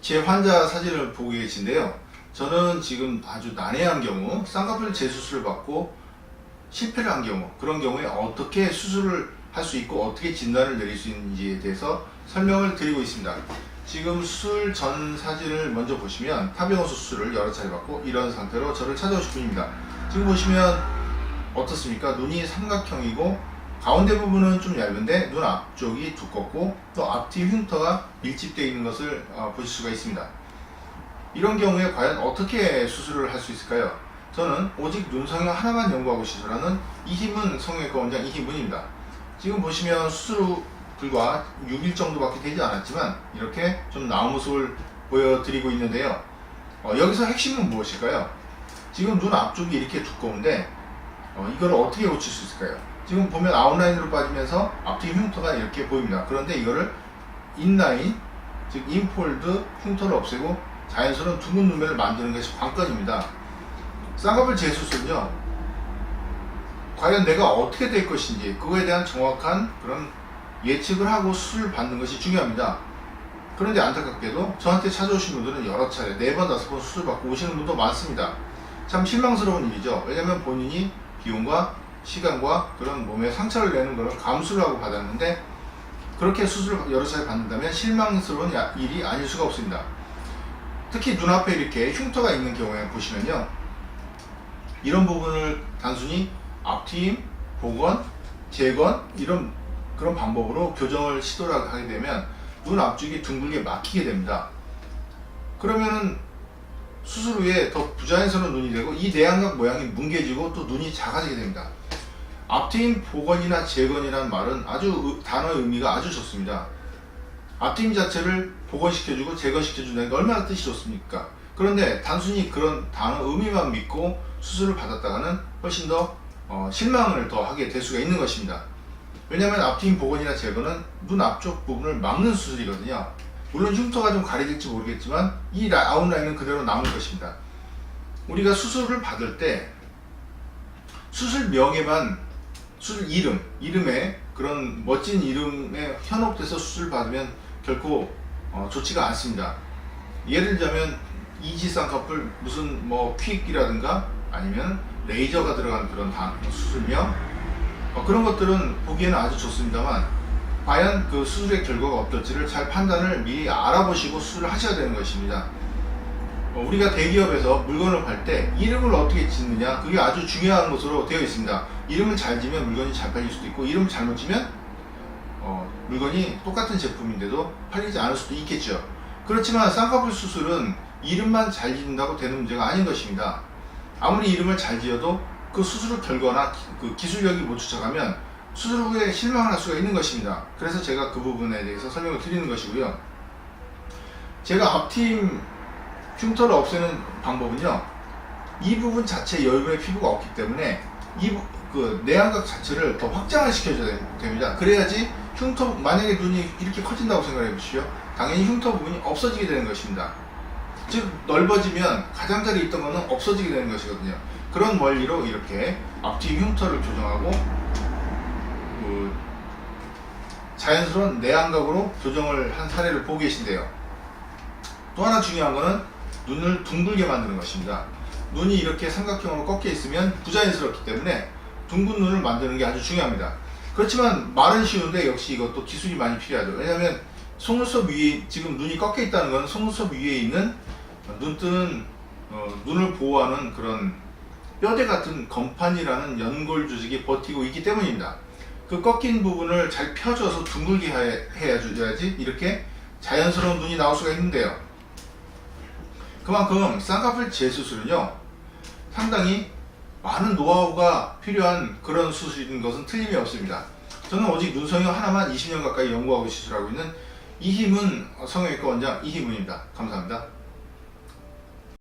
제 환자 사진을 보고 계신데요. 저는 지금 아주 난해한 경우 쌍꺼풀 재수술을 받고 실패를 한 경우, 그런 경우에 어떻게 수술을 할 수 있고 어떻게 진단을 내릴 수 있는지에 대해서 설명을 드리고 있습니다. 지금 수술 전 사진을 먼저 보시면 타병호 수술을 여러 차례 받고 이런 상태로 저를 찾아오신 분입니다. 지금 보시면 어떻습니까? 눈이 삼각형이고 가운데 부분은 좀 얇은데 눈 앞쪽이 두껍고 또 앞뒤 흉터가 밀집되어 있는 것을 보실 수가 있습니다. 이런 경우에 과연 어떻게 수술을 할 수 있을까요? 저는 오직 눈 성형 하나만 연구하고 시술하는 이희문 성형외과 원장 이희문입니다. 지금 보시면 수술 후 불과 6일 정도밖에 되지 않았지만 이렇게 좀 나은 모습을 보여드리고 있는데요. 여기서 핵심은 무엇일까요? 지금 눈 앞쪽이 이렇게 두꺼운데 이걸 어떻게 고칠 수 있을까요? 지금 보면 아웃라인으로 빠지면서 앞뒤 흉터가 이렇게 보입니다. 그런데 이거를 인라인, 즉 인폴드 흉터를 없애고 자연스러운 둥근 눈매를 만드는 것이 관건입니다. 쌍꺼풀 재수술은요, 과연 내가 어떻게 될 것인지 그거에 대한 정확한 그런 예측을 하고 수술을 받는 것이 중요합니다. 그런데 안타깝게도 저한테 찾아오신 분들은 여러 차례 4번, 5번 수술 받고 오시는 분도 많습니다. 참 실망스러운 일이죠. 왜냐하면 본인이 비용과 시간과 그런 몸에 상처를 내는 것을 감수를 하고 받았는데 그렇게 수술을 여러 차례 받는다면 실망스러운 일이 아닐 수가 없습니다. 특히 눈앞에 이렇게 흉터가 있는 경우에 보시면요, 이런 부분을 단순히 앞트임, 복원, 재건 이런 그런 방법으로 교정을 시도를 하게 되면 눈 앞쪽이 둥글게 막히게 됩니다. 그러면은 수술 후에 더 부자연스러운 눈이 되고 이 내안각 모양이 뭉개지고 또 눈이 작아지게 됩니다. 앞트임 복원이나 재건이라는 말은 아주 단어의 의미가 아주 좋습니다. 앞트임 자체를 복원시켜주고 재건시켜준다는 게 얼마나 뜻이 좋습니까? 그런데 단순히 그런 단어 의미만 믿고 수술을 받았다가는 훨씬 더 실망을 더 하게 될 수가 있는 것입니다. 왜냐하면 앞트임 복원이나 재건은 눈 앞쪽 부분을 막는 수술이거든요. 물론 흉터가 좀 가려질지 모르겠지만 이 아웃라인은 그대로 남을 것입니다. 우리가 수술을 받을 때 수술명에만 수술 이름에 그런 멋진 이름에 현혹돼서 수술 받으면 결코 좋지가 않습니다. 예를 들자면 이지 쌍꺼풀 무슨 뭐 퀵이라든가 아니면 레이저가 들어간 그런 수술명 그런 것들은 보기에는 아주 좋습니다만 과연 그 수술의 결과가 어떨지를 잘 판단을 미리 알아보시고 수술을 하셔야 되는 것입니다. 우리가 대기업에서 물건을 팔 때 이름을 어떻게 짓느냐, 그게 아주 중요한 것으로 되어 있습니다. 이름을 잘 지면 물건이 잘 팔릴 수도 있고 이름을 잘못 지면 물건이 똑같은 제품인데도 팔리지 않을 수도 있겠죠. 그렇지만 쌍꺼풀 수술은 이름만 잘 짓는다고 되는 문제가 아닌 것입니다. 아무리 이름을 잘 지어도 그 수술 결과나 그 기술력이 못 쫓아가면 수술 후에 실망을 할 수가 있는 것입니다. 그래서 제가 그 부분에 대해서 설명을 드리는 것이고요. 제가 앞트임 흉터를 없애는 방법은요, 이 부분 자체에 여유분의 피부가 없기 때문에 그 내안각 자체를 더 확장을 시켜줘야 됩니다. 그래야지 흉터, 만약에 눈이 이렇게 커진다고 생각해 보십시오. 당연히 흉터 부분이 없어지게 되는 것입니다. 즉 넓어지면 가장자리에 있던 거는 없어지게 되는 것이거든요. 그런 원리로 이렇게 앞뒤 흉터를 교정하고 자연스러운 내안각으로 교정을 한 사례를 보고 계신데요. 또 하나 중요한 거는 눈을 둥글게 만드는 것입니다. 눈이 이렇게 삼각형으로 꺾여 있으면 부자연스럽기 때문에 둥근 눈을 만드는 게 아주 중요합니다. 그렇지만 말은 쉬운데 역시 이것도 기술이 많이 필요하죠. 왜냐하면 속눈썹 위에 지금 눈이 꺾여 있다는 건 속눈썹 위에 있는 눈뜨는 눈을 보호하는 그런 뼈대 같은 건판이라는 연골 조직이 버티고 있기 때문입니다. 그 꺾인 부분을 잘 펴줘서 둥글게 해야지 이렇게 자연스러운 눈이 나올 수가 있는데요. 그만큼 쌍꺼풀 재수술은요, 상당히 많은 노하우가 필요한 그런 수술인 것은 틀림이 없습니다. 저는 오직 눈 성형 하나만 20년 가까이 연구하고 시술하고 있는 이희문 성형외과 원장 이희문입니다. 감사합니다.